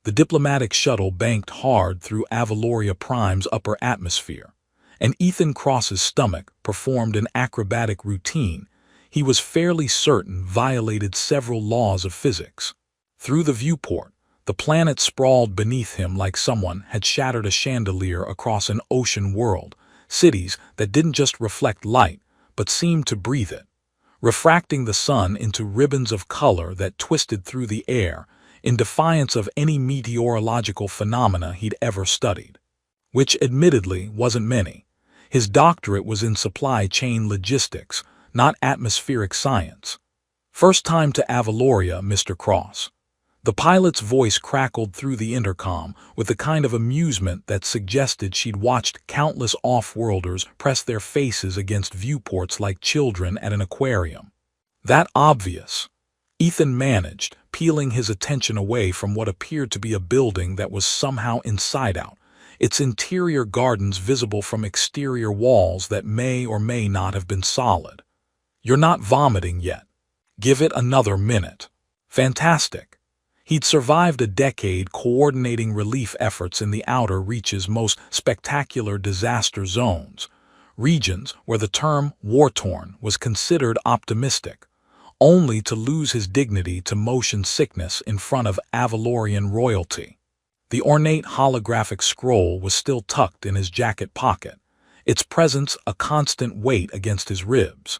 The diplomatic shuttle banked hard through Avaloria Prime's upper atmosphere, and Ethan Cross's stomach performed an acrobatic routine he was fairly certain violated several laws of physics. Through the viewport, the planet sprawled beneath him like someone had shattered a chandelier across an ocean world, cities that didn't just reflect light, but seemed to breathe it, refracting the sun into ribbons of color that twisted through the air in defiance of any meteorological phenomena he'd ever studied. Which admittedly wasn't many. His doctorate was in supply chain logistics, not atmospheric science. "First time to Avaloria, Mr. Cross." The pilot's voice crackled through the intercom with the kind of amusement that suggested she'd watched countless off-worlders press their faces against viewports like children at an aquarium. "That obvious," Ethan managed, peeling his attention away from what appeared to be a building that was somehow inside out, its interior gardens visible from exterior walls that may or may not have been solid. "You're not vomiting yet. Give it another minute." Fantastic. He'd survived a decade coordinating relief efforts in the outer reaches' most spectacular disaster zones, regions where the term war-torn was considered optimistic, only to lose his dignity to motion sickness in front of Avalorian royalty. The ornate holographic scroll was still tucked in his jacket pocket, its presence a constant weight against his ribs.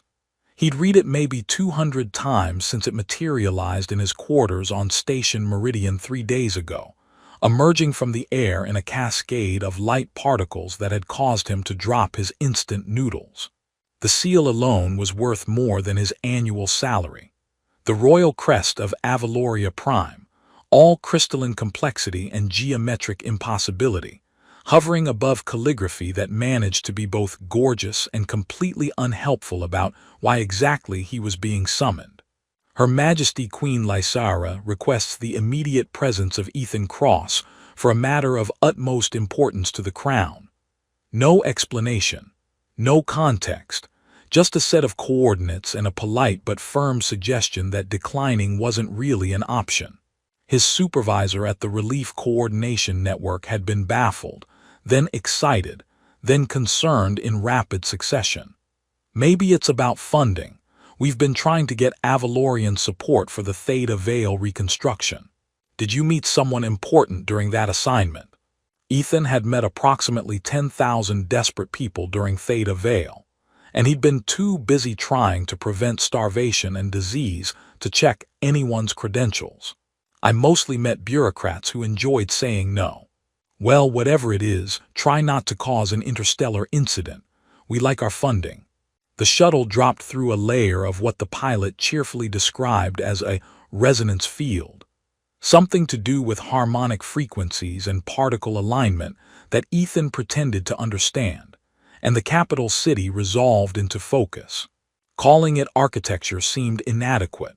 He'd read it maybe 200 times since it materialized in his quarters on Station Meridian 3 days ago, emerging from the air in a cascade of light particles that had caused him to drop his instant noodles. The seal alone was worth more than his annual salary. The royal crest of Avaloria Prime, all crystalline complexity and geometric impossibility, hovering above calligraphy that managed to be both gorgeous and completely unhelpful about why exactly he was being summoned. Her Majesty Queen Lysara requests the immediate presence of Ethan Cross for a matter of utmost importance to the crown. No explanation, no context, just a set of coordinates and a polite but firm suggestion that declining wasn't really an option. His supervisor at the Relief Coordination Network had been baffled, then excited, then concerned in rapid succession. "Maybe it's about funding. We've been trying to get Avalorian support for the Theta Vale reconstruction." "Did you meet someone important during that assignment?" Ethan had met approximately 10,000 desperate people during Theta Vale, and he'd been too busy trying to prevent starvation and disease to check anyone's credentials. "I mostly met bureaucrats who enjoyed saying no." "Well, whatever it is, try not to cause an interstellar incident. We like our funding." The shuttle dropped through a layer of what the pilot cheerfully described as a resonance field, something to do with harmonic frequencies and particle alignment that Ethan pretended to understand, and the capital city resolved into focus. Calling it architecture seemed inadequate.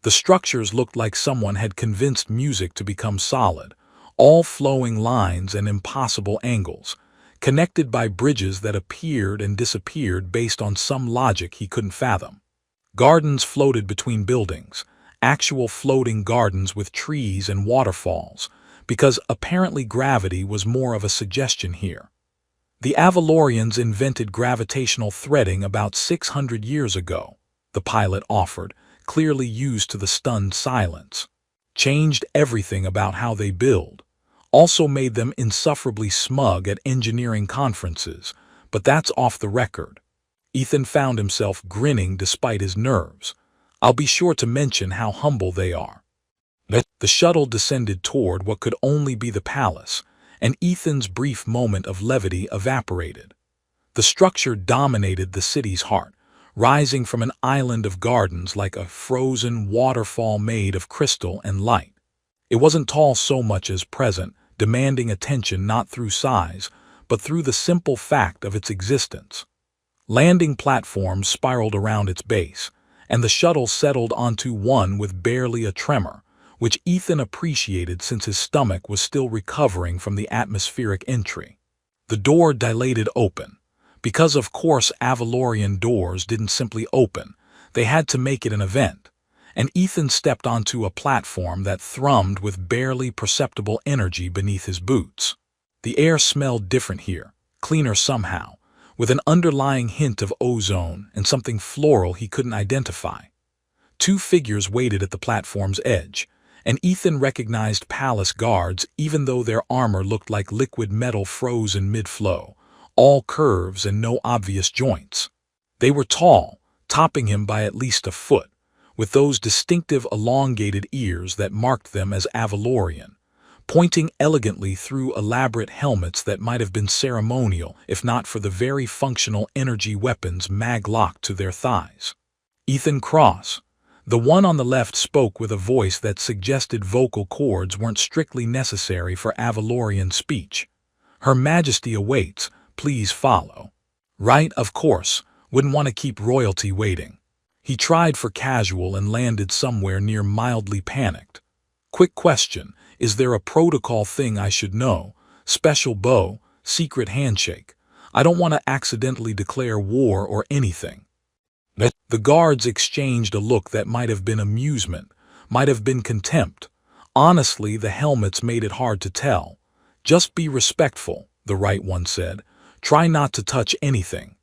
The structures looked like someone had convinced music to become solid, all flowing lines and impossible angles, connected by bridges that appeared and disappeared based on some logic he couldn't fathom. Gardens floated between buildings, actual floating gardens with trees and waterfalls, because apparently gravity was more of a suggestion here. The Avalorians invented gravitational threading about 600 years ago, the pilot offered, clearly used to the stunned silence. Changed everything about how they build. Also made them insufferably smug at engineering conferences, but that's off the record. Ethan found himself grinning despite his nerves. "I'll be sure to mention how humble they are." The shuttle descended toward what could only be the palace, and Ethan's brief moment of levity evaporated. The structure dominated the city's heart, rising from an island of gardens like a frozen waterfall made of crystal and light. It wasn't tall so much as present, demanding attention not through size, but through the simple fact of its existence. Landing platforms spiraled around its base, and the shuttle settled onto one with barely a tremor, which Ethan appreciated since his stomach was still recovering from the atmospheric entry. The door dilated open, because of course Avalorian doors didn't simply open, they had to make it an event, and Ethan stepped onto a platform that thrummed with barely perceptible energy beneath his boots. The air smelled different here, cleaner somehow, with an underlying hint of ozone and something floral he couldn't identify. Two figures waited at the platform's edge, and Ethan recognized palace guards even though their armor looked like liquid metal frozen mid-flow, all curves and no obvious joints. They were tall, topping him by at least a foot, with those distinctive elongated ears that marked them as Avalorian, pointing elegantly through elaborate helmets that might have been ceremonial if not for the very functional energy weapons mag-locked to their thighs. Ethan Cross. The one on the left spoke with a voice that suggested vocal cords weren't strictly necessary for Avalorian speech. "Her Majesty awaits, please follow." Right, of course, wouldn't want to keep royalty waiting. He tried for casual and landed somewhere near mildly panicked. "Quick question, is there a protocol thing I should know? Special bow, secret handshake? I don't want to accidentally declare war or anything." The guards exchanged a look that might have been amusement, might have been contempt. Honestly, the helmets made it hard to tell. "Just be respectful," the right one said. "Try not to touch anything."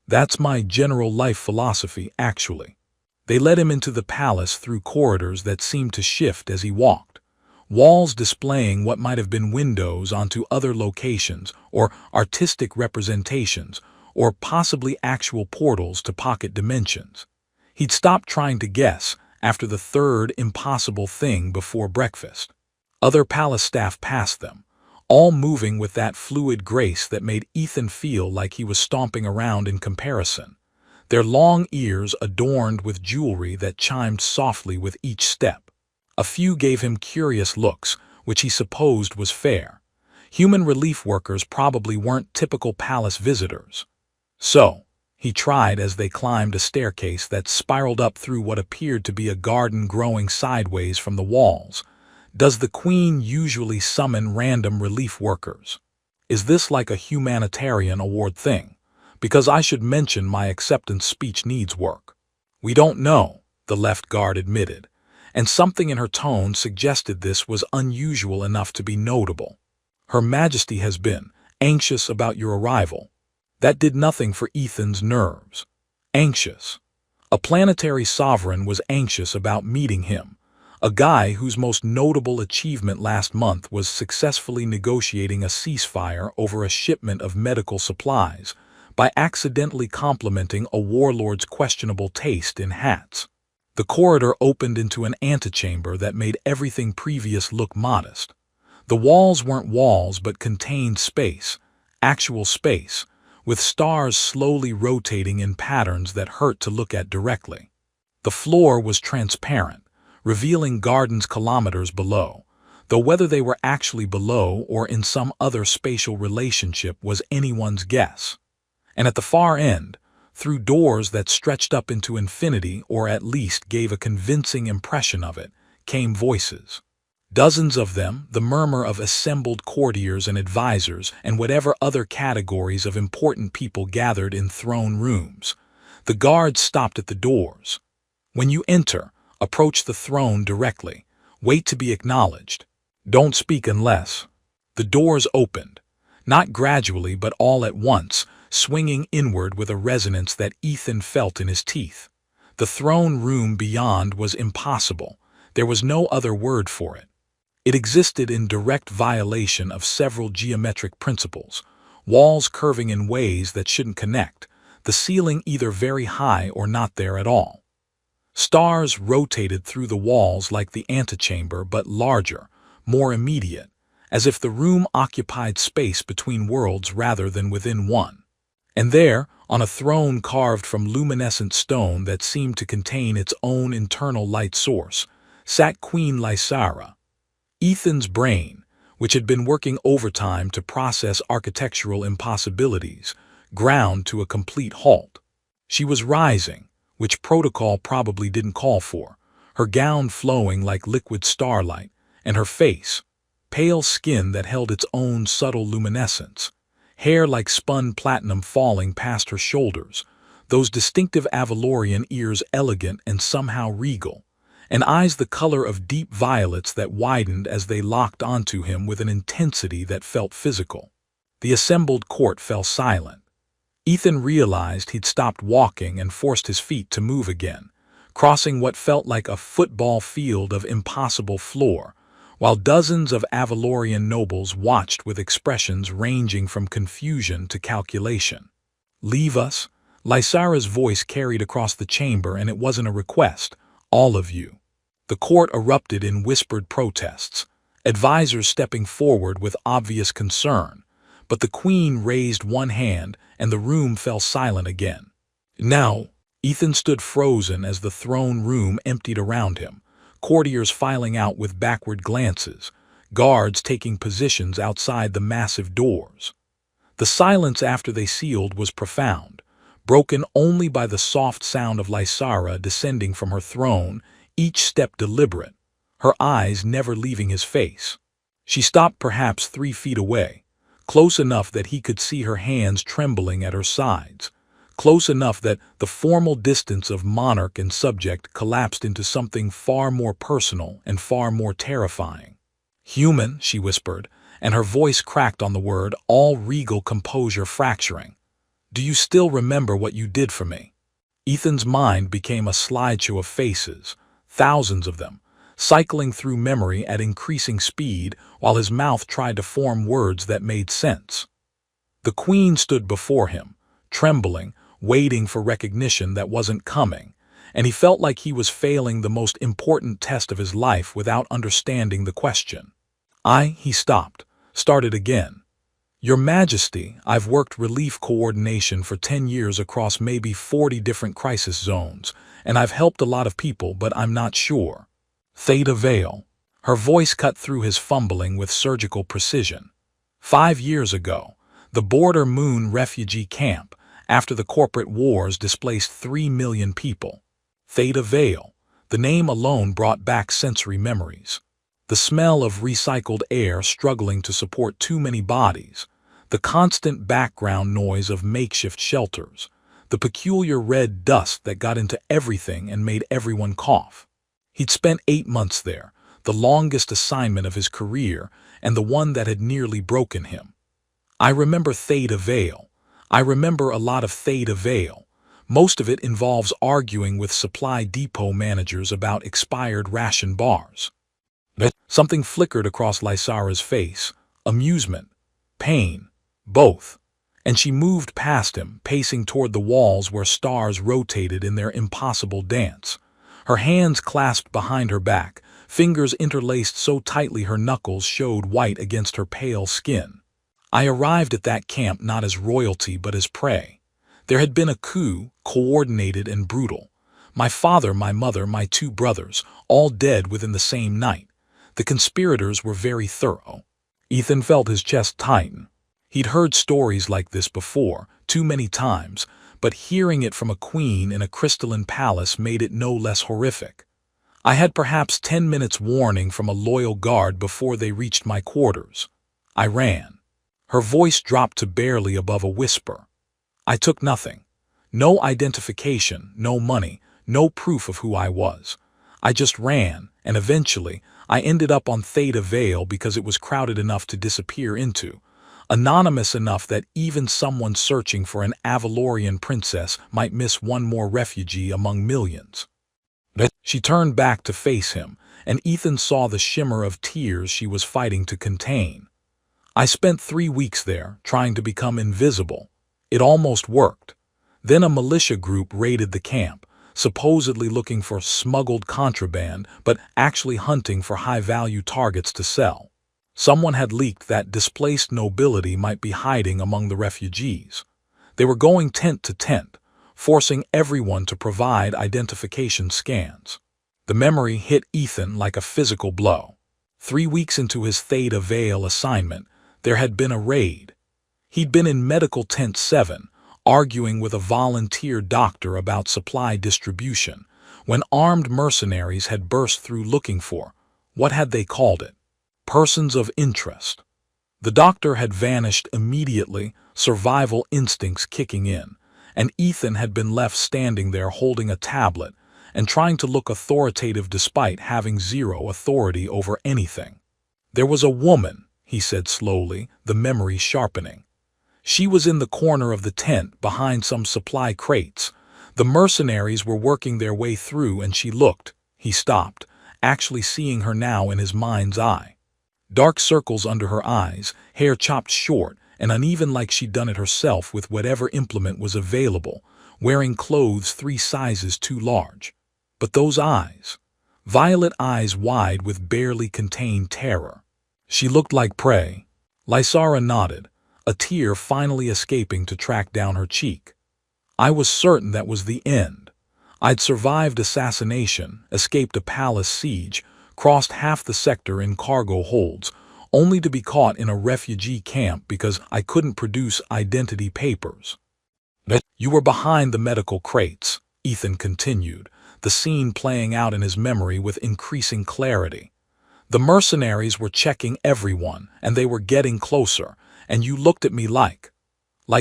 "That's my general life philosophy, actually." They led him into the palace through corridors that seemed to shift as he walked, walls displaying what might have been windows onto other locations or artistic representations, or possibly actual portals to pocket dimensions. He'd stopped trying to guess after the third impossible thing before breakfast. Other palace staff passed them, all moving with that fluid grace that made Ethan feel like he was stomping around in comparison, their long ears adorned with jewelry that chimed softly with each step. A few gave him curious looks, which he supposed was fair. Human relief workers probably weren't typical palace visitors. So, he tried as they climbed a staircase that spiraled up through what appeared to be a garden growing sideways from the walls. "Does the Queen usually summon random relief workers? Is this like a humanitarian award thing? Because I should mention my acceptance speech needs work." "We don't know," the left guard admitted, and something in her tone suggested this was unusual enough to be notable. "Her Majesty has been anxious about your arrival." That did nothing for Ethan's nerves. Anxious. A planetary sovereign was anxious about meeting him, a guy whose most notable achievement last month was successfully negotiating a ceasefire over a shipment of medical supplies by accidentally complimenting a warlord's questionable taste in hats. The corridor opened into an antechamber that made everything previous look modest. The walls weren't walls but contained space, actual space, with stars slowly rotating in patterns that hurt to look at directly. The floor was transparent, revealing gardens kilometers below, though whether they were actually below or in some other spatial relationship was anyone's guess. And at the far end, through doors that stretched up into infinity or at least gave a convincing impression of it, came voices. Dozens of them, the murmur of assembled courtiers and advisors and whatever other categories of important people gathered in throne rooms. The guards stopped at the doors. "When you enter, approach the throne directly. Wait to be acknowledged. Don't speak unless." The doors opened, not gradually but all at once, swinging inward with a resonance that Ethan felt in his teeth. The throne room beyond was impossible. There was no other word for it. It existed in direct violation of several geometric principles, walls curving in ways that shouldn't connect, the ceiling either very high or not there at all. Stars rotated through the walls like the antechamber but larger, more immediate, as if the room occupied space between worlds rather than within one. And there, on a throne carved from luminescent stone that seemed to contain its own internal light source, sat Queen Lysara. Ethan's brain, which had been working overtime to process architectural impossibilities, ground to a complete halt. She was rising, which protocol probably didn't call for, her gown flowing like liquid starlight, and her face, pale skin that held its own subtle luminescence, hair like spun platinum falling past her shoulders, those distinctive Avalorian ears elegant and somehow regal, and eyes the color of deep violets that widened as they locked onto him with an intensity that felt physical. The assembled court fell silent. Ethan realized he'd stopped walking and forced his feet to move again, crossing what felt like a football field of impossible floor, while dozens of Avalorian nobles watched with expressions ranging from confusion to calculation. "Leave us?" Lysara's voice carried across the chamber, and it wasn't a request. "All of you." The court erupted in whispered protests, advisors stepping forward with obvious concern, but the queen raised one hand and the room fell silent again. Now, Ethan stood frozen as the throne room emptied around him, courtiers filing out with backward glances, guards taking positions outside the massive doors. The silence after they sealed was profound, broken only by the soft sound of Lysara descending from her throne, each step deliberate, her eyes never leaving his face. She stopped perhaps 3 feet away, close enough that he could see her hands trembling at her sides, close enough that the formal distance of monarch and subject collapsed into something far more personal and far more terrifying. "Human," she whispered, and her voice cracked on the word, all regal composure fracturing. "Do you still remember what you did for me?" Ethan's mind became a slideshow of faces, thousands of them, cycling through memory at increasing speed while his mouth tried to form words that made sense. The queen stood before him, trembling, waiting for recognition that wasn't coming, and he felt like he was failing the most important test of his life without understanding the question. He stopped, started again. "Your Majesty, I've worked relief coordination for 10 years across maybe 40 different crisis zones, and I've helped a lot of people, but I'm not sure." Theta Vale. Her voice cut through his fumbling with surgical precision. 5 years ago, the Border Moon refugee camp, after the corporate wars, displaced 3 million people. Theta Vale. The name alone brought back sensory memories. The smell of recycled air struggling to support too many bodies, the constant background noise of makeshift shelters, the peculiar red dust that got into everything and made everyone cough. He'd spent 8 months there, the longest assignment of his career and the one that had nearly broken him. I remember Theta Vale. I remember a lot of Theta Vale. Most of it involves arguing with supply depot managers about expired ration bars. Something flickered across Lysara's face, amusement, pain, both, and she moved past him, pacing toward the walls where stars rotated in their impossible dance, her hands clasped behind her back, fingers interlaced so tightly her knuckles showed white against her pale skin. I arrived at that camp not as royalty but as prey. There had been a coup, coordinated and brutal. My father, my mother, my 2 brothers, all dead within the same night. The conspirators were very thorough. Ethan felt his chest tighten. He'd heard stories like this before, too many times, but hearing it from a queen in a crystalline palace made it no less horrific. I had perhaps 10 minutes warning from a loyal guard before they reached my quarters. I ran. Her voice dropped to barely above a whisper. I took nothing. No identification, no money, no proof of who I was. I just ran, and eventually, I ended up on Theta Vale because it was crowded enough to disappear into, anonymous enough that even someone searching for an Avalorian princess might miss one more refugee among millions. She turned back to face him, and Ethan saw the shimmer of tears she was fighting to contain. I spent 3 weeks there, trying to become invisible. It almost worked. Then a militia group raided the camp, supposedly looking for smuggled contraband, but actually hunting for high-value targets to sell. Someone had leaked that displaced nobility might be hiding among the refugees. They were going tent to tent, forcing everyone to provide identification scans. The memory hit Ethan like a physical blow. 3 weeks into his Theta Vale assignment, there had been a raid. He'd been in Medical Tent 7, arguing with a volunteer doctor about supply distribution, when armed mercenaries had burst through looking for, what had they called it? Persons of interest. The doctor had vanished immediately, survival instincts kicking in, and Ethan had been left standing there holding a tablet and trying to look authoritative despite having zero authority over anything. "There was a woman," he said slowly, the memory sharpening. "She was in the corner of the tent behind some supply crates. The mercenaries were working their way through and she looked." He stopped, actually seeing her now in his mind's eye. Dark circles under her eyes, hair chopped short and uneven like she'd done it herself with whatever implement was available, wearing clothes 3 sizes too large. But those eyes, violet eyes wide with barely contained terror. She looked like prey. Lysara nodded, a tear finally escaping to track down her cheek. "I was certain that was the end. I'd survived assassination, escaped a palace siege, crossed half the sector in cargo holds, only to be caught in a refugee camp because I couldn't produce identity papers." "You were behind the medical crates," Ethan continued, the scene playing out in his memory with increasing clarity. "The mercenaries were checking everyone, and they were getting closer, and you looked at me like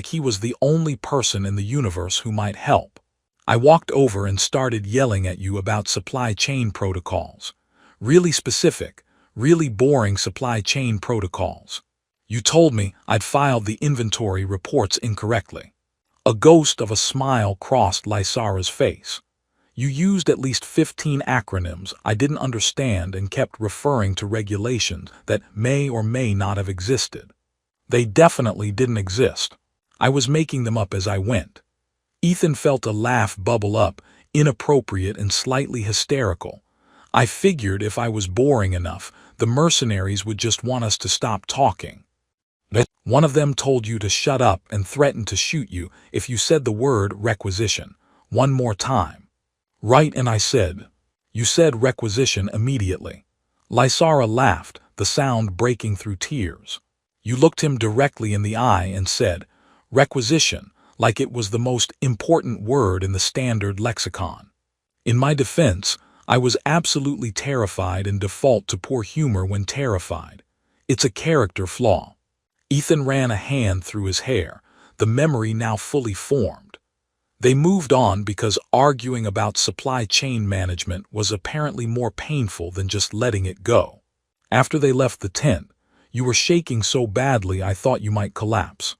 he was the only person in the universe who might help. I walked over and started yelling at you about supply chain protocols. Really specific, really boring supply chain protocols. You told me I'd filed the inventory reports incorrectly." A ghost of a smile crossed Lysara's face. "You used at least 15 acronyms I didn't understand and kept referring to regulations that may or may not have existed. They definitely didn't exist. I was making them up as I went." Ethan felt a laugh bubble up, inappropriate and slightly hysterical. "I figured if I was boring enough, the mercenaries would just want us to stop talking. One of them told you to shut up and threatened to shoot you if you said the word requisition one more time." "Right," and I said. "You said requisition immediately." Lysara laughed, the sound breaking through tears. "You looked him directly in the eye and said, 'Requisition,' like it was the most important word in the standard lexicon." In my defense, I was absolutely terrified and default to poor humor when terrified. It's a character flaw. Ethan ran a hand through his hair, the memory now fully formed. They moved on because arguing about supply chain management was apparently more painful than just letting it go. After they left the tent, you were shaking so badly I thought you might collapse.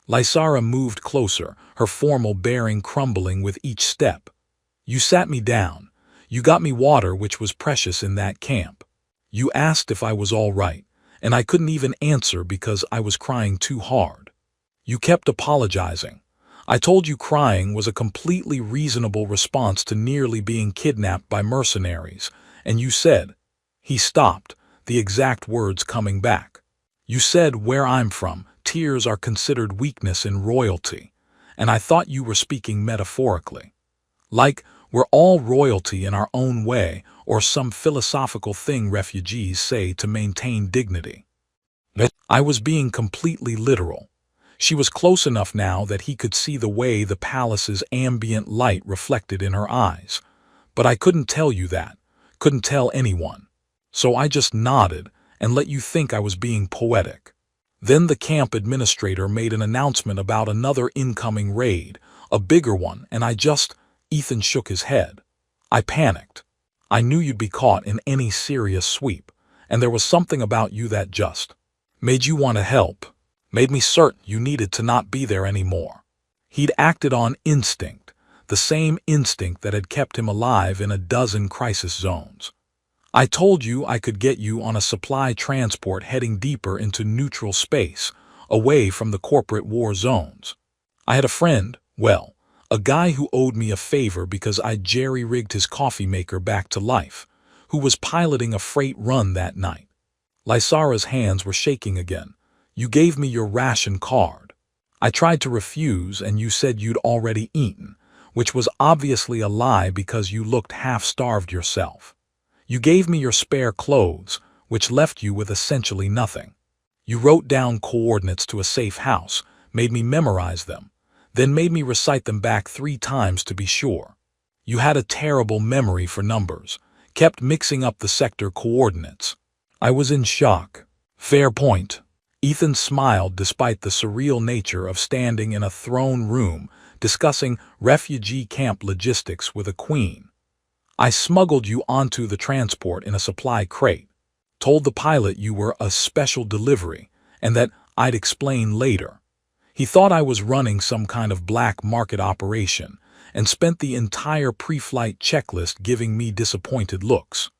Lysara moved closer, her formal bearing crumbling with each step. "You sat me down. You got me water, which was precious in that camp. You asked if I was all right, and I couldn't even answer because I was crying too hard. You kept apologizing. I told you crying was a completely reasonable response to nearly being kidnapped by mercenaries, and you said," he stopped, the exact words coming back. "You said where I'm from, tears are considered weakness in royalty, and I thought you were speaking metaphorically. Like we're all royalty in our own way, or some philosophical thing refugees say to maintain dignity." I was being completely literal. She was close enough now that he could see the way the palace's ambient light reflected in her eyes. But I couldn't tell you that, couldn't tell anyone. So I just nodded and let you think I was being poetic. Then the camp administrator made an announcement about another incoming raid, a bigger one, and Ethan shook his head. "I panicked. I knew you'd be caught in any serious sweep, and there was something about you that just made you want to help, made me certain you needed to not be there anymore." He'd acted on instinct, the same instinct that had kept him alive in a dozen crisis zones. "I told you I could get you on a supply transport heading deeper into neutral space, away from the corporate war zones. I had a friend, well, a guy who owed me a favor because I jerry-rigged his coffee maker back to life, who was piloting a freight run that night." Lysara's hands were shaking again. "You gave me your ration card. I tried to refuse and you said you'd already eaten, which was obviously a lie because you looked half-starved yourself. You gave me your spare clothes, which left you with essentially nothing. You wrote down coordinates to a safe house, made me memorize them, then made me recite them back 3 times to be sure. You had a terrible memory for numbers, kept mixing up the sector coordinates." I was in shock. "Fair point." Ethan smiled despite the surreal nature of standing in a throne room, discussing refugee camp logistics with a queen. I smuggled you onto the transport in a supply crate, told the pilot you were a special delivery, and that I'd explain later. He thought I was running some kind of black market operation and spent the entire pre-flight checklist giving me disappointed looks.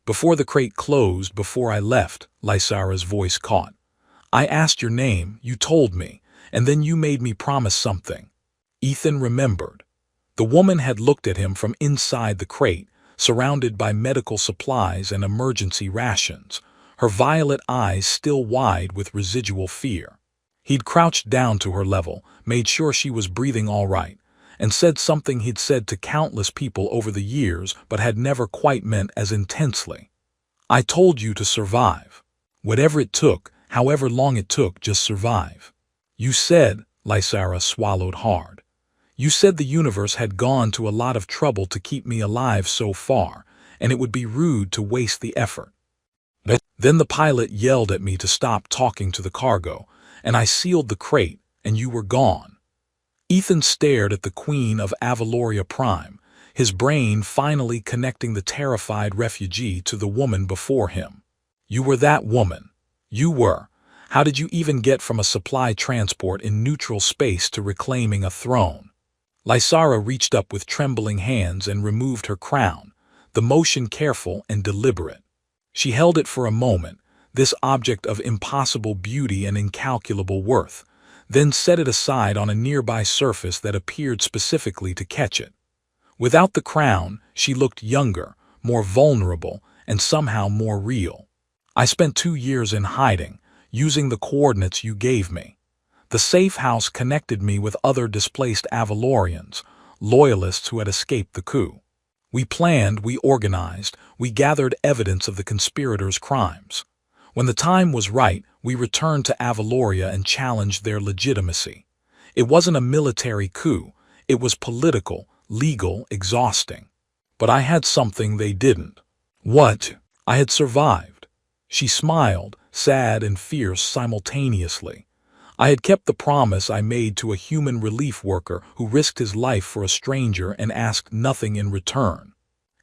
Before the crate closed, before I left, Lysara's voice caught. I asked your name, you told me, and then you made me promise something. Ethan remembered. The woman had looked at him from inside the crate, surrounded by medical supplies and emergency rations, her violet eyes still wide with residual fear. He'd crouched down to her level, made sure she was breathing all right, and said something he'd said to countless people over the years but had never quite meant as intensely. I told you to survive. Whatever it took, however long it took, just survive. You said, Lysara swallowed hard. You said the universe had gone to a lot of trouble to keep me alive so far, and it would be rude to waste the effort. Then the pilot yelled at me to stop talking to the cargo, and I sealed the crate, and you were gone. Ethan stared at the Queen of Avaloria Prime, his brain finally connecting the terrified refugee to the woman before him. You were that woman. You were. How did you even get from a supply transport in neutral space to reclaiming a throne? Lysara reached up with trembling hands and removed her crown, the motion careful and deliberate. She held it for a moment, this object of impossible beauty and incalculable worth, then set it aside on a nearby surface that appeared specifically to catch it. Without the crown, she looked younger, more vulnerable, and somehow more real. I spent 2 years in hiding, using the coordinates you gave me. The safe house connected me with other displaced Avalorians, loyalists who had escaped the coup. We planned, we organized, we gathered evidence of the conspirators' crimes. When the time was right, we returned to Avaloria and challenged their legitimacy. It wasn't a military coup, it was political, legal, exhausting. But I had something they didn't. What? I had survived. She smiled, sad and fierce simultaneously. I had kept the promise I made to a human relief worker who risked his life for a stranger and asked nothing in return.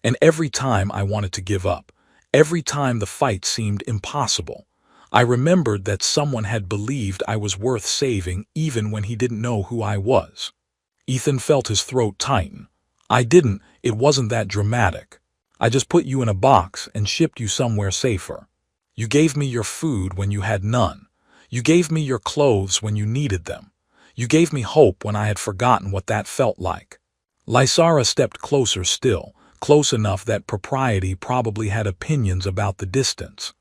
And every time I wanted to give up, every time the fight seemed impossible, I remembered that someone had believed I was worth saving even when he didn't know who I was. Ethan felt his throat tighten. I didn't, it wasn't that dramatic. I just put you in a box and shipped you somewhere safer. You gave me your food when you had none. You gave me your clothes when you needed them. You gave me hope when I had forgotten what that felt like. Lysara stepped closer still, close enough that propriety probably had opinions about the distance.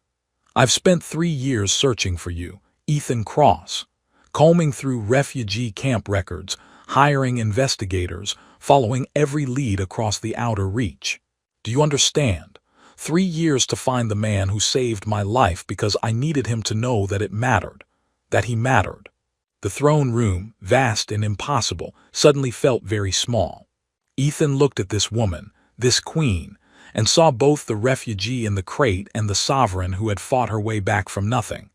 I've spent 3 years searching for you, Ethan Cross, combing through refugee camp records, hiring investigators, following every lead across the outer reach. Do you understand? 3 years to find the man who saved my life because I needed him to know that it mattered, that he mattered. The throne room, vast and impossible, suddenly felt very small. Ethan looked at this woman, this queen, and saw both the refugee in the crate and the sovereign who had fought her way back from nothing.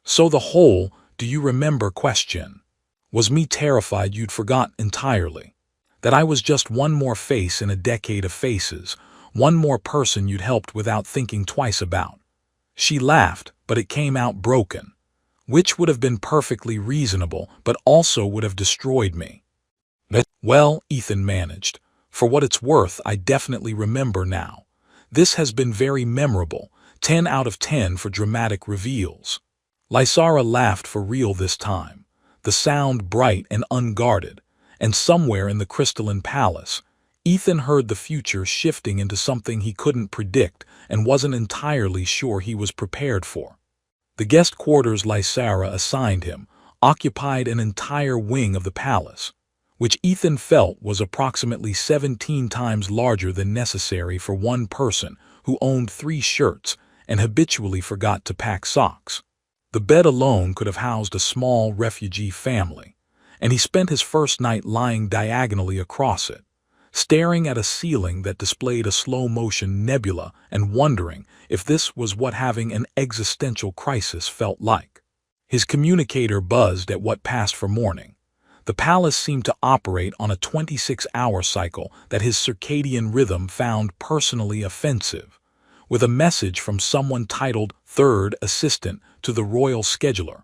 So the whole, do you remember question, was me terrified you'd forgot entirely. That I was just one more face in a decade of faces, one more person you'd helped without thinking twice about. She laughed, but it came out broken, which would have been perfectly reasonable, but also would have destroyed me. Well, Ethan managed. For what it's worth, I definitely remember now. This has been very memorable, 10 out of 10 for dramatic reveals. Lysara laughed for real this time, the sound bright and unguarded, and somewhere in the crystalline palace, Ethan heard the future shifting into something he couldn't predict and wasn't entirely sure he was prepared for. The guest quarters Lysara assigned him occupied an entire wing of the palace, which Ethan felt was approximately 17 times larger than necessary for one person who owned 3 shirts and habitually forgot to pack socks. The bed alone could have housed a small refugee family, and he spent his first night lying diagonally across it, staring at a ceiling that displayed a slow-motion nebula and wondering if this was what having an existential crisis felt like. His communicator buzzed at what passed for morning. The palace seemed to operate on a 26-hour cycle that his circadian rhythm found personally offensive, with a message from someone titled Third Assistant to the Royal Scheduler,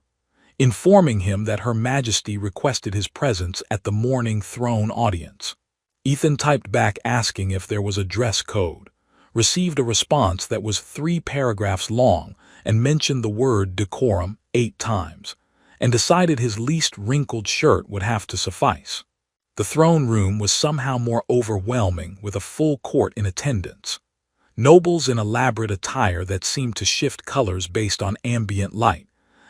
informing him that Her Majesty requested his presence at the morning throne audience. Ethan typed back asking if there was a dress code, received a response that was 3 paragraphs long and mentioned the word decorum 8 times, and decided his least wrinkled shirt would have to suffice. The throne room was somehow more overwhelming, with a full court in attendance. Nobles in elaborate attire that seemed to shift colors based on ambient light.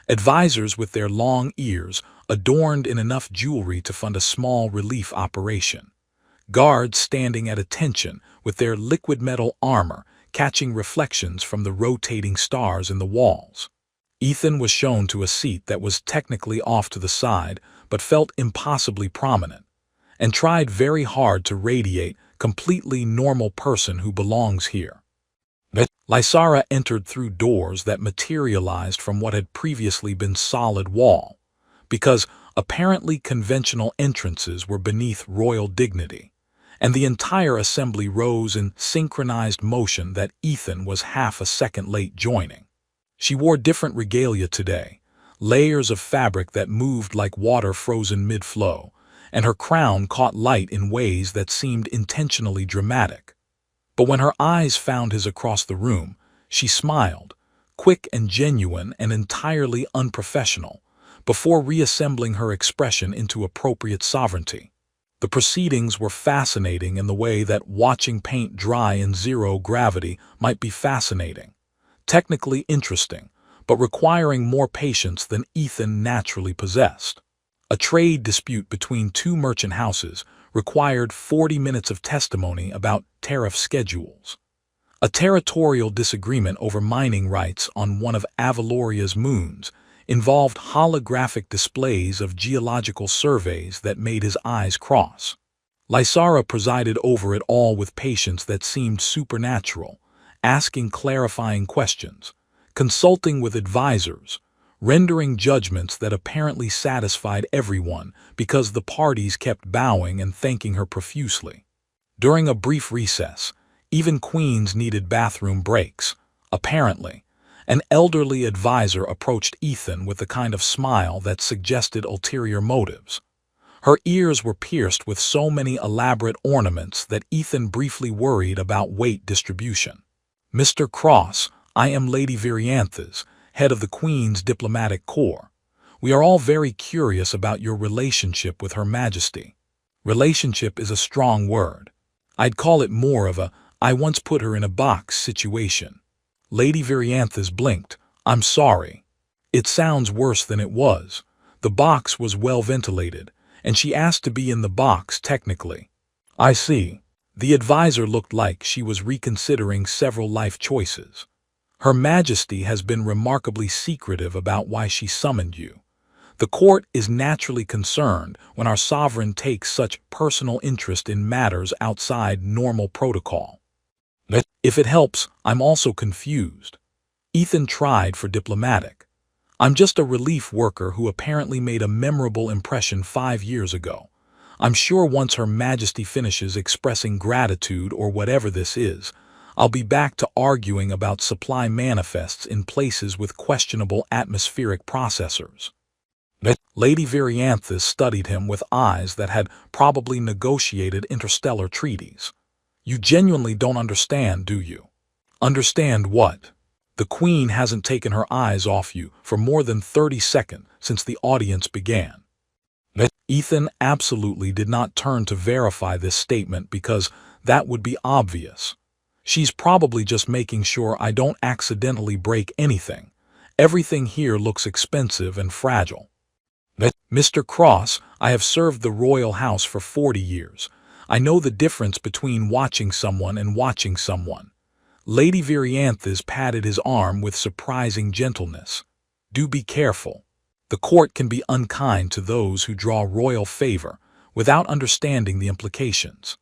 Advisors with their long ears adorned in enough jewelry to fund a small relief operation. Guards standing at attention with their liquid metal armor catching reflections from the rotating stars in the walls. Ethan was shown to a seat that was technically off to the side but felt impossibly prominent, and tried very hard to radiate completely normal person who belongs here. Lysara entered through doors that materialized from what had previously been solid wall, because apparently conventional entrances were beneath royal dignity, and the entire assembly rose in synchronized motion that Ethan was half a second late joining. She wore different regalia today, layers of fabric that moved like water frozen mid-flow, and her crown caught light in ways that seemed intentionally dramatic. But when her eyes found his across the room, she smiled, quick and genuine and entirely unprofessional, before reassembling her expression into appropriate sovereignty. The proceedings were fascinating in the way that watching paint dry in zero gravity might be fascinating. Technically interesting, but requiring more patience than Ethan naturally possessed. A trade dispute between 2 merchant houses required 40 minutes of testimony about tariff schedules. A territorial disagreement over mining rights on one of Avaloria's moons involved holographic displays of geological surveys that made his eyes cross. Lysara presided over it all with patience that seemed supernatural, asking clarifying questions, consulting with advisors, rendering judgments that apparently satisfied everyone because the parties kept bowing and thanking her profusely. During a brief recess, even queens needed bathroom breaks. Apparently, an elderly advisor approached Ethan with the kind of smile that suggested ulterior motives. Her ears were pierced with so many elaborate ornaments that Ethan briefly worried about weight distribution. "Mr. Cross, I am Lady Virianthes, head of the Queen's diplomatic corps. We are all very curious about your relationship with Her Majesty." Relationship is a strong word. I'd call it more of a "I once put her in a box" situation. Lady Virianthes blinked. "I'm sorry. It sounds worse than it was. The box was well ventilated, and she asked to be in the box technically." "I see." The advisor looked like she was reconsidering several life choices. "Her Majesty has been remarkably secretive about why she summoned you. The court is naturally concerned when our sovereign takes such personal interest in matters outside normal protocol." "If it helps, I'm also confused." Ethan tried for diplomatic. "I'm just a relief worker who apparently made a memorable impression 5 years ago. I'm sure once Her Majesty finishes expressing gratitude or whatever this is, I'll be back to arguing about supply manifests in places with questionable atmospheric processors." Lady Virianthes studied him with eyes that had probably negotiated interstellar treaties. "You genuinely don't understand, do you?" "Understand what?" "The Queen hasn't taken her eyes off you for more than 30 seconds since the audience began." Ethan absolutely did not turn to verify this statement because that would be obvious. "She's probably just making sure I don't accidentally break anything. Everything here looks expensive and fragile." "Mr. Cross, I have served the royal house for 40 years. I know the difference between watching someone and watching someone." Lady Virianthes patted his arm with surprising gentleness. "Do be careful. The court can be unkind to those who draw royal favor without understanding the implications."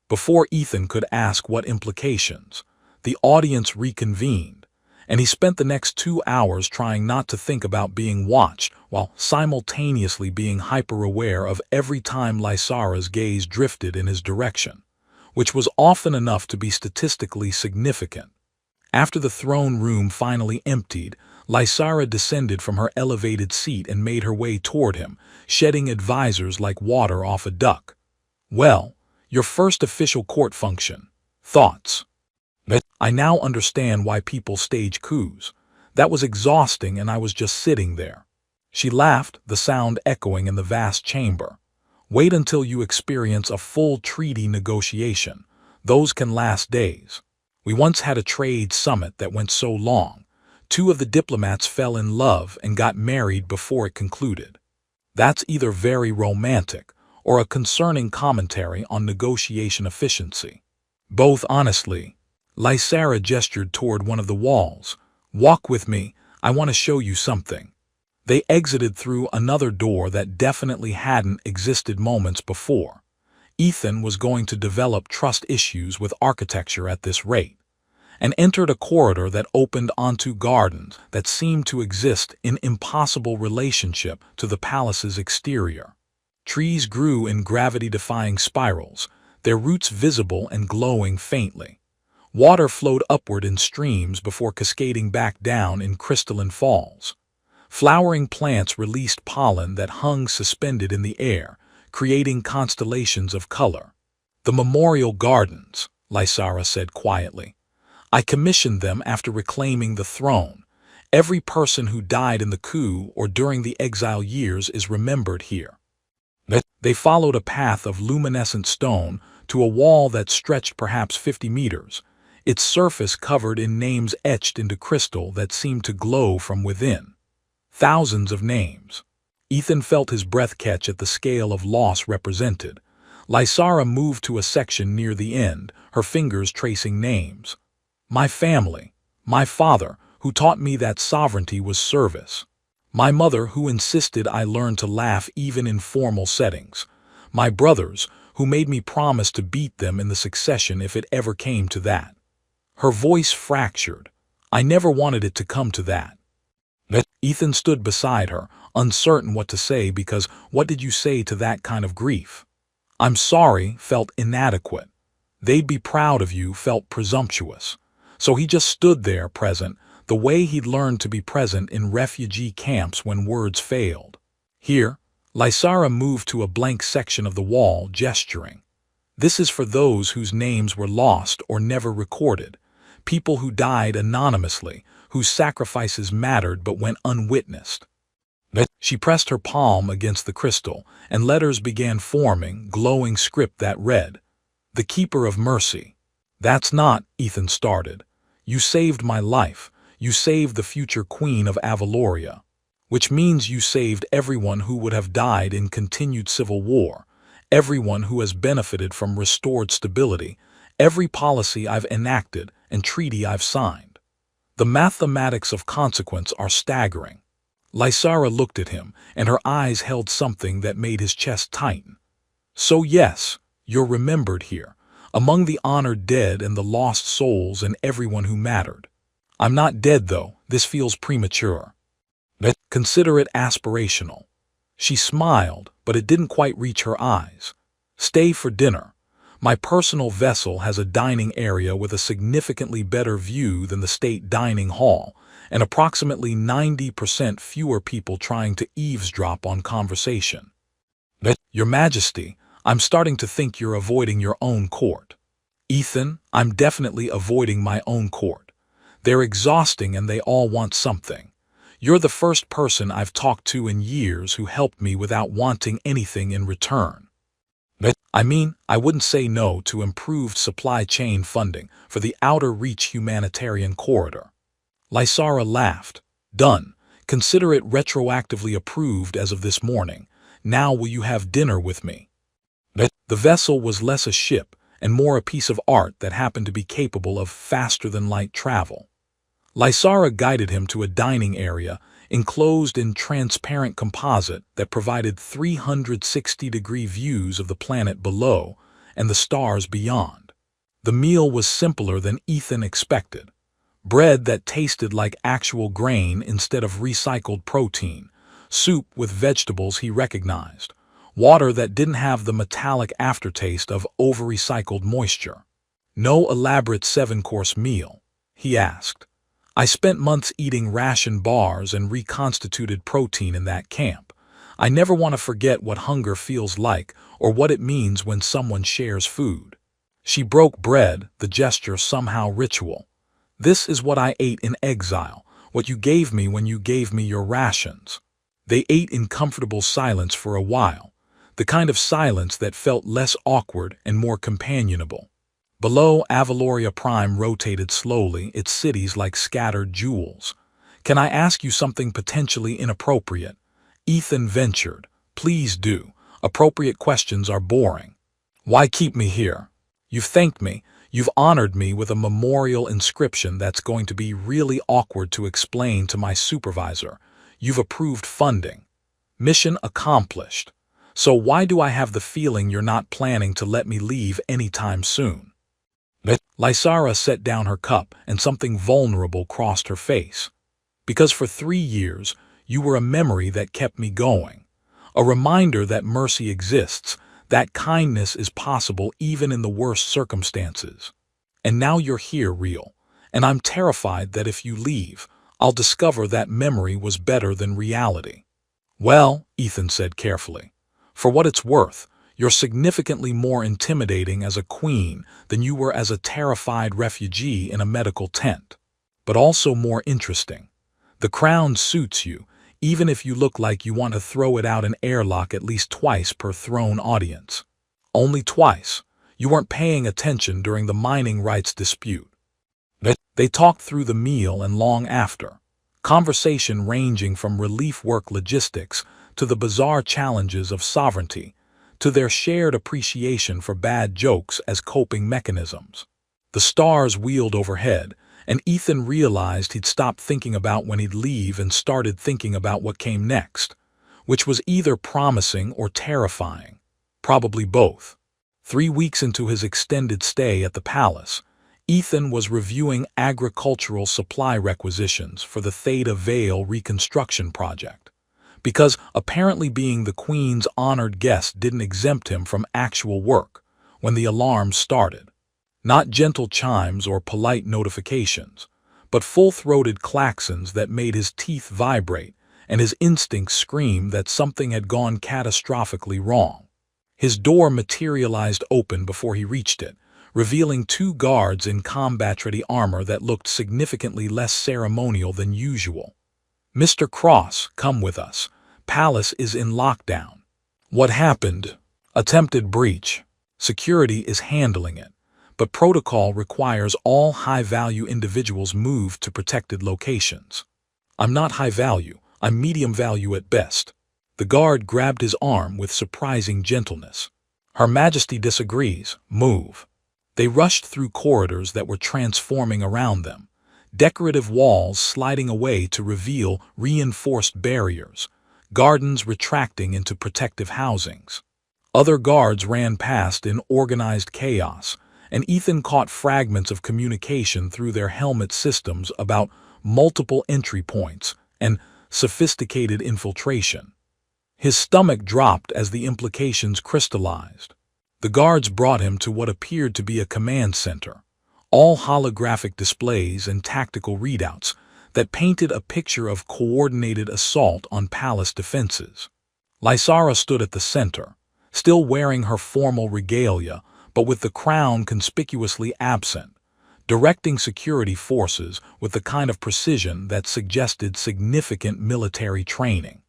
Before Ethan could ask what implications, the audience reconvened, and he spent the next 2 hours trying not to think about being watched while simultaneously being hyper-aware of every time Lysara's gaze drifted in his direction, which was often enough to be statistically significant. After the throne room finally emptied, Lysara descended from her elevated seat and made her way toward him, shedding advisors like water off a duck. "Well, your first official court function. Thoughts?" "I now understand why people stage coups. That was exhausting and I was just sitting there." She laughed, the sound echoing in the vast chamber. "Wait until you experience a full treaty negotiation. Those can last days. We once had a trade summit that went so long. 2 of the diplomats fell in love and got married before it concluded. That's either very romantic or a concerning commentary on negotiation efficiency. Both, honestly." Lysara gestured toward one of the walls. "Walk with me, I want to show you something." They exited through another door that definitely hadn't existed moments before. Ethan was going to develop trust issues with architecture at this rate, and entered a corridor that opened onto gardens that seemed to exist in impossible relationship to the palace's exterior. Trees grew in gravity-defying spirals, their roots visible and glowing faintly. Water flowed upward in streams before cascading back down in crystalline falls. Flowering plants released pollen that hung suspended in the air, creating constellations of color. "The memorial gardens," Lysara said quietly. "I commissioned them after reclaiming the throne. Every person who died in the coup or during the exile years is remembered here." They followed a path of luminescent stone to a wall that stretched perhaps 50 meters, its surface covered in names etched into crystal that seemed to glow from within. Thousands of names. Ethan felt his breath catch at the scale of loss represented. Lysara moved to a section near the end, her fingers tracing names. "My family. My father, who taught me that sovereignty was service. My mother, who insisted I learn to laugh even in formal settings. My brothers, who made me promise to beat them in the succession if it ever came to that." Her voice fractured. "I never wanted it to come to that." Ethan stood beside her, uncertain what to say because what did you say to that kind of grief? "I'm sorry" felt inadequate. "They'd be proud of you" felt presumptuous. So he just stood there, present, the way he'd learned to be present in refugee camps when words failed. "Here." Lysara moved to a blank section of the wall, gesturing. "This is for those whose names were lost or never recorded. People who died anonymously, whose sacrifices mattered but went unwitnessed." She pressed her palm against the crystal, and letters began forming, glowing script that read, "The Keeper of Mercy." "That's not," Ethan started. "You saved my life. You saved the future Queen of Avaloria. Which means you saved everyone who would have died in continued civil war, everyone who has benefited from restored stability, every policy I've enacted and treaty I've signed. The mathematics of consequence are staggering." Lysara looked at him, and her eyes held something that made his chest tighten. "So yes, you're remembered here, among the honored dead and the lost souls and everyone who mattered. I'm not dead, though. This feels premature. Consider it aspirational." She smiled, but it didn't quite reach her eyes. "Stay for dinner. My personal vessel has a dining area with a significantly better view than the state dining hall, and approximately 90% fewer people trying to eavesdrop on conversation." "Your Majesty, I'm starting to think you're avoiding your own court." "Ethan, I'm definitely avoiding my own court. They're exhausting and they all want something. You're the first person I've talked to in years who helped me without wanting anything in return. I mean, I wouldn't say no to improved supply chain funding for the outer reach humanitarian corridor." Lysara laughed. "Done. Consider it retroactively approved as of this morning. Now will you have dinner with me?" The vessel was less a ship and more a piece of art that happened to be capable of faster-than-light travel. Lysara guided him to a dining area enclosed in transparent composite that provided 360-degree views of the planet below and the stars beyond. The meal was simpler than Ethan expected. bread that tasted like actual grain instead of recycled protein, soup with vegetables he recognized, water that didn't have the metallic aftertaste of over-recycled moisture. No elaborate seven-course meal, he asked. I spent months eating ration bars and reconstituted protein in that camp. I never want to forget what hunger feels like or what it means when someone shares food. She broke bread, the gesture somehow ritual. This is what I ate in exile, what you gave me when you gave me your rations. They ate in comfortable silence for a while, the kind of silence that felt less awkward and more companionable. Below, Avaloria Prime rotated slowly, its cities like scattered jewels. Can I ask you something potentially inappropriate? Ethan ventured. Please do. Appropriate questions are boring. Why keep me here? You've thanked me. You've honored me with a memorial inscription that's going to be really awkward to explain to my supervisor. You've approved funding. Mission accomplished. So why do I have the feeling you're not planning to let me leave anytime soon? Lysara set down her cup and something vulnerable crossed her face. Because for 3 years, you were a memory that kept me going. A reminder that mercy exists, that kindness is possible even in the worst circumstances. And now you're here, real. And I'm terrified that if you leave, I'll discover that memory was better than reality. Well, Ethan said carefully, for what it's worth, you're significantly more intimidating as a queen than you were as a terrified refugee in a medical tent. But also more interesting. The crown suits you, even if you look like you want to throw it out an airlock at least twice per throne audience. Only twice. You weren't paying attention during the mining rights dispute. They talked through the meal and long after. Conversation ranging from relief work logistics to the bizarre challenges of sovereignty, to their shared appreciation for bad jokes as coping mechanisms. The stars wheeled overhead, and Ethan realized he'd stopped thinking about when he'd leave and started thinking about what came next, which was either promising or terrifying, probably both. 3 weeks into his extended stay at the palace, Ethan was reviewing agricultural supply requisitions for the Theta Vale reconstruction project, because apparently being the Queen's honored guest didn't exempt him from actual work when the alarm started. Not gentle chimes or polite notifications, but full-throated klaxons that made his teeth vibrate and his instincts scream that something had gone catastrophically wrong. His door materialized open before he reached it, revealing 2 guards in combat-ready armor that looked significantly less ceremonial than usual. Mr. Cross, come with us. Palace is in lockdown. What happened? Attempted breach. Security is handling it, but protocol requires all high-value individuals move to protected locations. I'm not high value, I'm medium value at best. The guard grabbed his arm with surprising gentleness. Her Majesty disagrees. Move. They rushed through corridors that were transforming around them, decorative walls sliding away to reveal reinforced barriers, gardens retracting into protective housings. Other guards ran past in organized chaos, and Ethan caught fragments of communication through their helmet systems about multiple entry points and sophisticated infiltration. His stomach dropped as the implications crystallized. The guards brought him to what appeared to be a command center, all holographic displays and tactical readouts that painted a picture of coordinated assault on palace defenses. Lysara stood at the center, still wearing her formal regalia, but with the crown conspicuously absent, directing security forces with the kind of precision that suggested significant military training.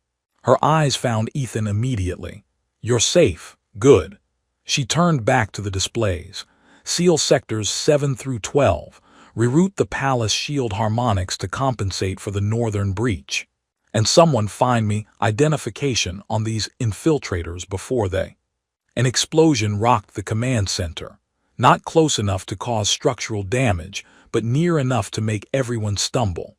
Her eyes found Ethan immediately. You're safe. Good. She turned back to the displays. Seal sectors 7 through 12. Reroute the palace shield harmonics to compensate for the northern breach. And someone find me identification on these infiltrators before they. An explosion rocked the command center, not close enough to cause structural damage, but near enough to make everyone stumble.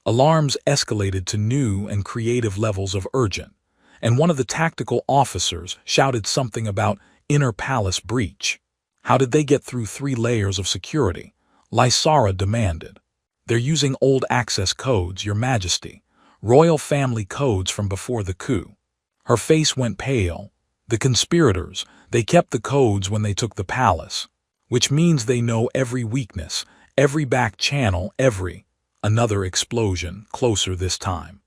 Alarms escalated to new and creative levels of urgent, and one of the tactical officers shouted something about inner palace breach. How did they get through 3 layers of security? Lysara demanded. They're using old access codes, Your Majesty. Royal family codes from before the coup. Her face went pale. The conspirators, they kept the codes when they took the palace. Which means they know every weakness, every back channel, every... Another explosion, closer this time.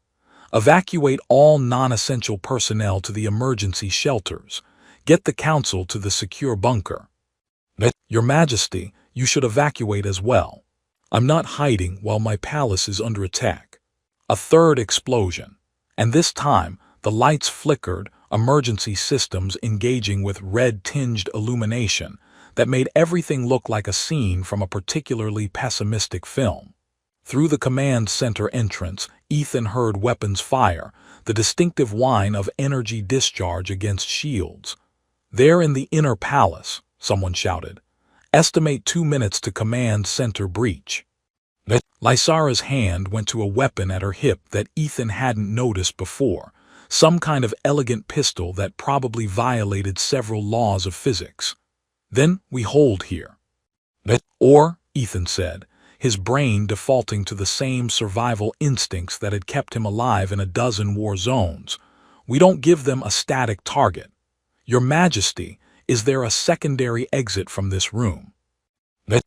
Evacuate all non-essential personnel to the emergency shelters. Get the council to the secure bunker. Your Majesty, you should evacuate as well. I'm not hiding while my palace is under attack. A third explosion. And this time, the lights flickered, emergency systems engaging with red-tinged illumination that made everything look like a scene from a particularly pessimistic film. Through the command center entrance, Ethan heard weapons fire, the distinctive whine of energy discharge against shields. There in the inner palace, someone shouted. Estimate 2 minutes to command center breach. Lysara's hand went to a weapon at her hip that Ethan hadn't noticed before, some kind of elegant pistol that probably violated several laws of physics. Then we hold here. Or, Ethan said, his brain defaulting to the same survival instincts that had kept him alive in a dozen war zones. We don't give them a static target. Your Majesty, is there a secondary exit from this room?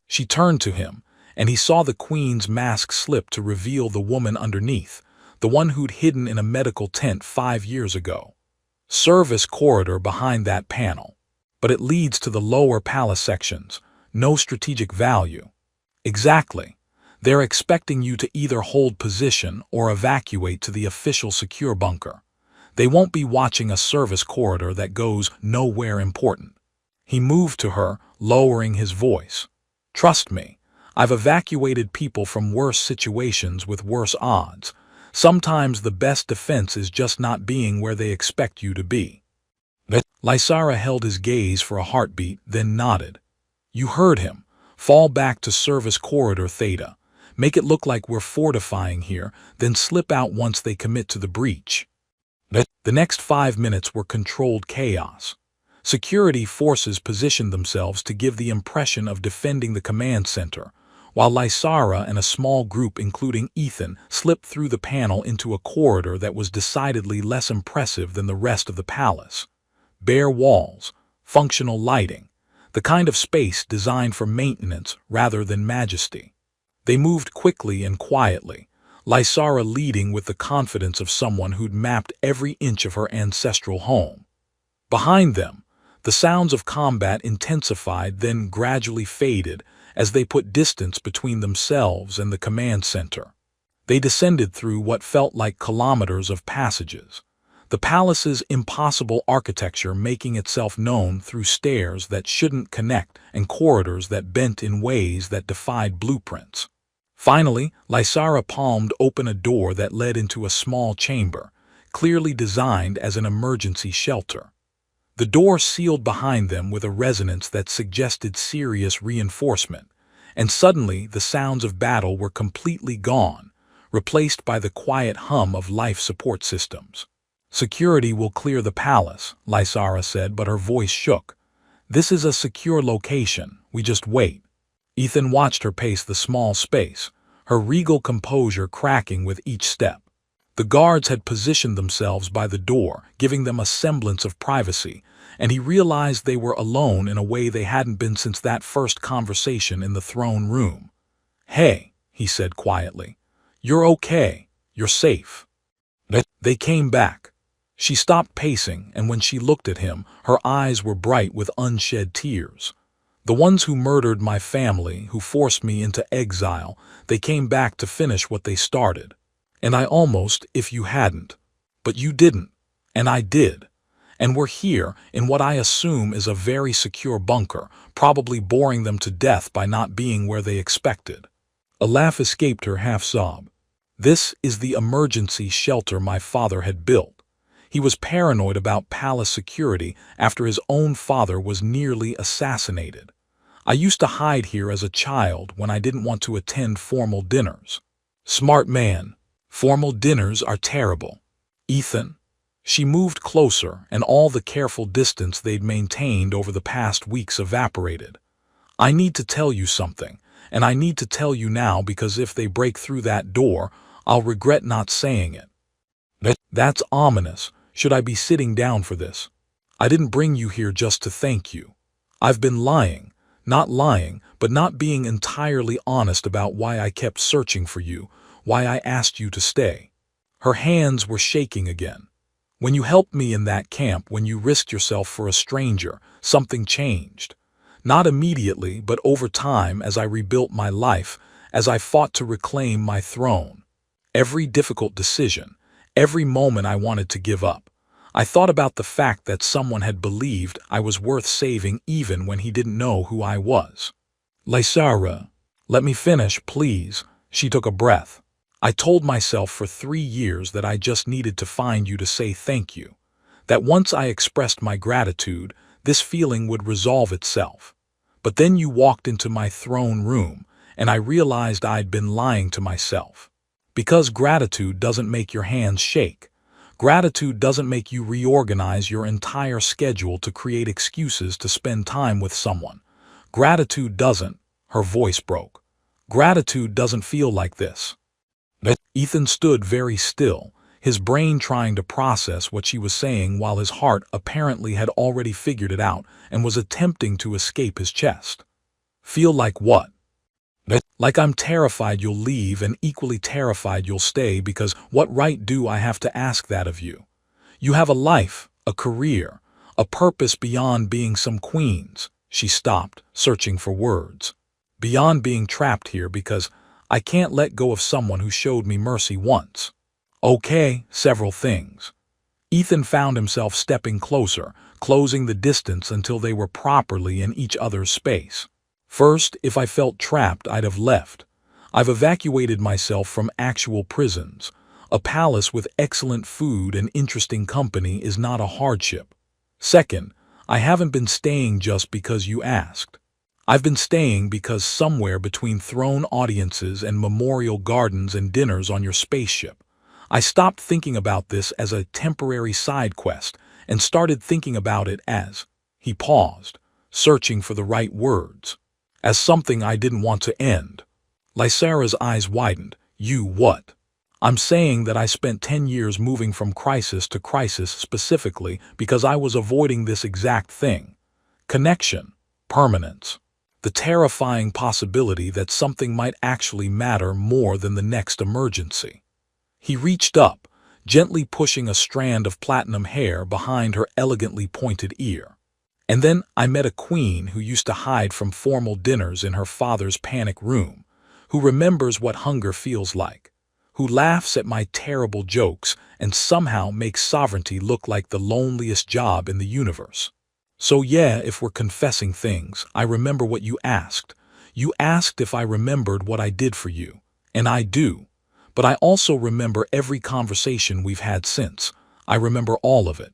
She turned to him, and he saw the Queen's mask slip to reveal the woman underneath, the one who'd hidden in a medical tent 5 years ago. Service corridor behind that panel. But it leads to the lower palace sections. No strategic value. Exactly. They're expecting you to either hold position or evacuate to the official secure bunker. They won't be watching a service corridor that goes nowhere important. He moved to her, lowering his voice. Trust me, I've evacuated people from worse situations with worse odds. Sometimes the best defense is just not being where they expect you to be. Lysara held his gaze for a heartbeat, then nodded. You heard him. Fall back to service corridor Theta. Make it look like we're fortifying here, then slip out once they commit to the breach. The next 5 minutes were controlled chaos. Security forces positioned themselves to give the impression of defending the command center, while Lysara and a small group including Ethan slipped through the panel into a corridor that was decidedly less impressive than the rest of the palace. Bare walls, functional lighting, the kind of space designed for maintenance rather than majesty. They moved quickly and quietly, Lysara leading with the confidence of someone who'd mapped every inch of her ancestral home. Behind them, the sounds of combat intensified, then gradually faded as they put distance between themselves and the command center. They descended through what felt like kilometers of passages, the palace's impossible architecture making itself known through stairs that shouldn't connect and corridors that bent in ways that defied blueprints. Finally, Lysara palmed open a door that led into a small chamber, clearly designed as an emergency shelter. The door sealed behind them with a resonance that suggested serious reinforcement, and suddenly the sounds of battle were completely gone, replaced by the quiet hum of life support systems. Security will clear the palace, Lysara said, but her voice shook. This is a secure location, we just wait. Ethan watched her pace the small space, her regal composure cracking with each step. The guards had positioned themselves by the door, giving them a semblance of privacy, and he realized they were alone in a way they hadn't been since that first conversation in the throne room. Hey, he said quietly. You're okay. You're safe. They came back. She stopped pacing, and when she looked at him, her eyes were bright with unshed tears. The ones who murdered my family, who forced me into exile, they came back to finish what they started. And I almost, if you hadn't. But you didn't. And I did. And we're here in what I assume is a very secure bunker, probably boring them to death by not being where they expected. A laugh escaped her half-sob. This is the emergency shelter my father had built. He was paranoid about palace security after his own father was nearly assassinated. I used to hide here as a child when I didn't want to attend formal dinners. Smart man. Formal dinners are terrible. Ethan. She moved closer, and all the careful distance they'd maintained over the past weeks evaporated. I need to tell you something, And I need to tell you now because if they break through that door, I'll regret not saying it. That's ominous. Should I be sitting down for this? I didn't bring you here just to thank you. I've been lying, but not being entirely honest about why I kept searching for you, why I asked you to stay. Her hands were shaking again. When you helped me in that camp, when you risked yourself for a stranger, something changed. Not immediately, but over time as I rebuilt my life, as I fought to reclaim my throne. Every difficult decision, every moment I wanted to give up, I thought about the fact that someone had believed I was worth saving even when he didn't know who I was. Lysara, let me finish, please. She took a breath. I told myself for 3 years that I just needed to find you to say thank you. That once I expressed my gratitude, this feeling would resolve itself. But then you walked into my throne room, and I realized I'd been lying to myself. Because gratitude doesn't make your hands shake. Gratitude doesn't make you reorganize your entire schedule to create excuses to spend time with someone. Gratitude doesn't, her voice broke. Gratitude doesn't feel like this. Ethan stood very still, his brain trying to process what she was saying while his heart apparently had already figured it out and was attempting to escape his chest. Feel like what? Like I'm terrified you'll leave and equally terrified you'll stay because what right do I have to ask that of you? You have a life, a career, a purpose beyond being some queens. She stopped, searching for words. Beyond being trapped here because I can't let go of someone who showed me mercy once. Okay, several things. Ethan found himself stepping closer, closing the distance until they were properly in each other's space. First, if I felt trapped, I'd have left. I've evacuated myself from actual prisons. A palace with excellent food and interesting company is not a hardship. Second, I haven't been staying just because you asked. I've been staying because somewhere between throne audiences and memorial gardens and dinners on your spaceship, I stopped thinking about this as a temporary side quest and started thinking about it as, he paused, searching for the right words, as something I didn't want to end. Lysara's eyes widened. You what? I'm saying that I spent 10 years moving from crisis to crisis specifically because I was avoiding this exact thing. Connection, permanence. The terrifying possibility that something might actually matter more than the next emergency. He reached up, gently pushing a strand of platinum hair behind her elegantly pointed ear. And then I met a queen who used to hide from formal dinners in her father's panic room, who remembers what hunger feels like, who laughs at my terrible jokes and somehow makes sovereignty look like the loneliest job in the universe. So yeah, if we're confessing things, I remember what you asked. You asked if I remembered what I did for you, and I do. But I also remember every conversation we've had since. I remember all of it.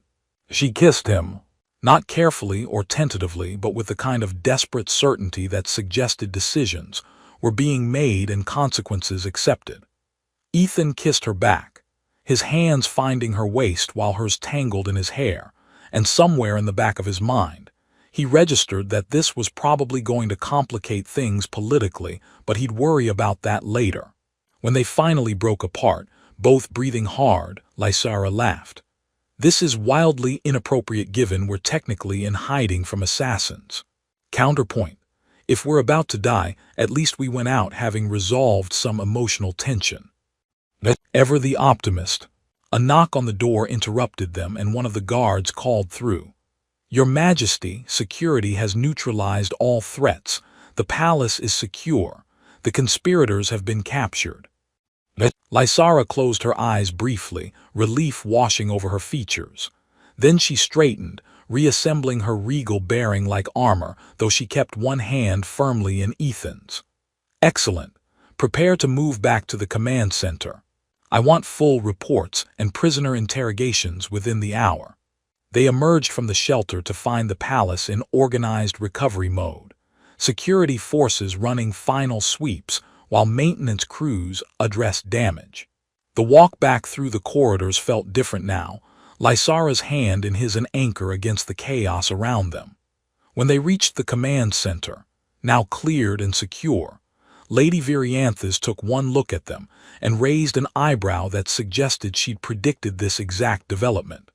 She kissed him, not carefully or tentatively, but with the kind of desperate certainty that suggested decisions were being made and consequences accepted. Ethan kissed her back, his hands finding her waist while hers tangled in his hair. And somewhere in the back of his mind, he registered that this was probably going to complicate things politically, but he'd worry about that later. When they finally broke apart, both breathing hard, Lysara laughed. This is wildly inappropriate given we're technically in hiding from assassins. Counterpoint. If we're about to die, at least we went out having resolved some emotional tension. Ever the optimist. A knock on the door interrupted them and one of the guards called through. Your Majesty, security has neutralized all threats. The palace is secure. The conspirators have been captured. Lysara closed her eyes briefly, relief washing over her features. Then she straightened, reassembling her regal bearing like armor, though she kept one hand firmly in Ethan's. Excellent. Prepare to move back to the command center. I want full reports and prisoner interrogations within the hour. They emerged from the shelter to find the palace in organized recovery mode. Security forces running final sweeps while maintenance crews addressed damage. The walk back through the corridors felt different now, Lysara's hand in his an anchor against the chaos around them. When they reached the command center, now cleared and secure, Lady Virianthus took one look at them and raised an eyebrow that suggested she'd predicted this exact development.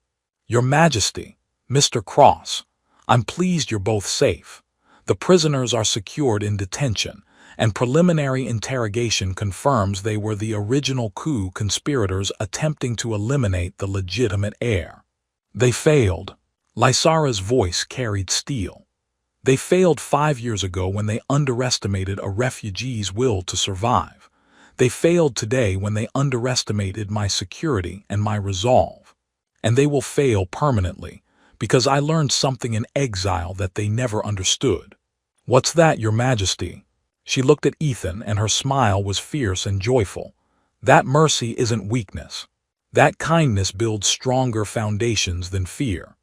"Your Majesty, Mr. Cross, I'm pleased you're both safe. The prisoners are secured in detention, and preliminary interrogation confirms they were the original coup conspirators attempting to eliminate the legitimate heir. They failed." Lysara's voice carried steel. "They failed 5 years ago when they underestimated a refugee's will to survive. They failed today when they underestimated my security and my resolve. And they will fail permanently, because I learned something in exile that they never understood." "What's that, Your Majesty?" She looked at Ethan, and her smile was fierce and joyful. "That mercy isn't weakness. That kindness builds stronger foundations than fear.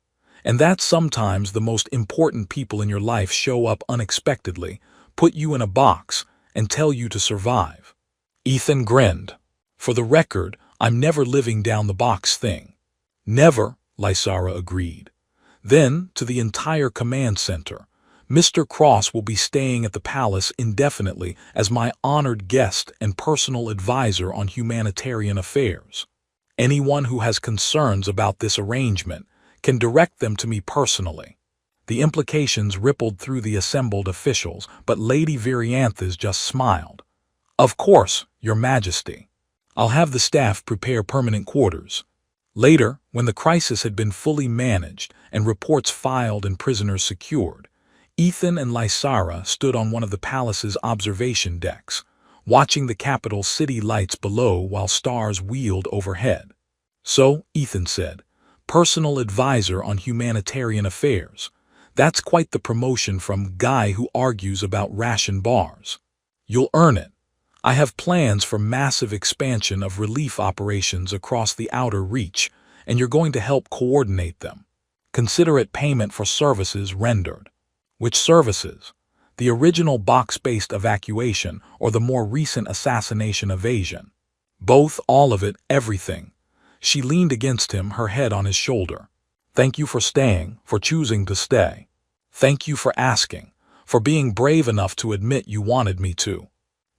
And that sometimes the most important people in your life show up unexpectedly, put you in a box, and tell you to survive." Ethan grinned. "For the record, I'm never living down the box thing." "Never," Lysara agreed. "Then, to the entire command center, Mr. Cross will be staying at the palace indefinitely as my honored guest and personal advisor on humanitarian affairs. Anyone who has concerns about this arrangement can direct them to me personally." The implications rippled through the assembled officials, but Lady Virianthus just smiled. "Of course, Your Majesty. I'll have the staff prepare permanent quarters." Later, when the crisis had been fully managed and reports filed and prisoners secured, Ethan and Lysara stood on one of the palace's observation decks, watching the capital city lights below while stars wheeled overhead. "So," Ethan said, "personal advisor on humanitarian affairs. That's quite the promotion from guy who argues about ration bars. You'll earn it. I have plans for massive expansion of relief operations across the outer reach, and you're going to help coordinate them. Consider it payment for services rendered." "Which services? The original box-based evacuation or the more recent assassination evasion?" "Both, all of it, everything." She leaned against him, her head on his shoulder. "Thank you for staying, for choosing to stay. Thank you for asking, for being brave enough to admit you wanted me to."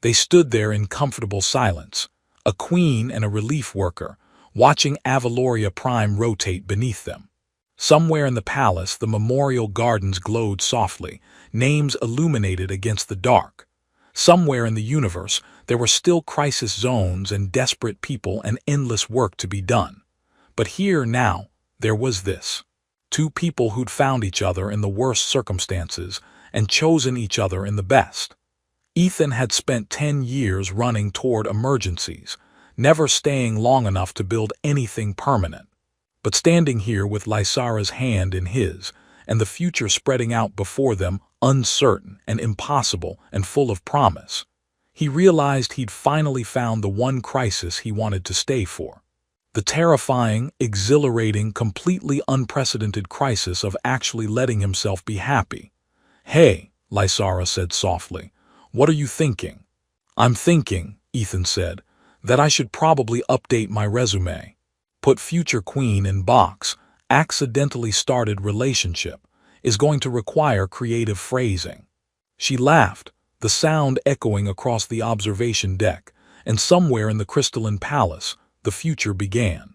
They stood there in comfortable silence, a queen and a relief worker, watching Avaloria Prime rotate beneath them. Somewhere in the palace, the memorial gardens glowed softly, names illuminated against the dark. Somewhere in the universe, there were still crisis zones and desperate people and endless work to be done. But here now, there was this. Two people who'd found each other in the worst circumstances and chosen each other in the best. Ethan had spent 10 years running toward emergencies, never staying long enough to build anything permanent. But standing here with Lysara's hand in his, and the future spreading out before them, uncertain and impossible and full of promise, he realized he'd finally found the one crisis he wanted to stay for. The terrifying, exhilarating, completely unprecedented crisis of actually letting himself be happy. "Hey," Lysara said softly, "what are you thinking?" "I'm thinking," Ethan said, "that I should probably update my resume. Put future queen in box, accidentally started relationship, is going to require creative phrasing." She laughed, the sound echoing across the observation deck, and somewhere in the crystalline palace, the future began.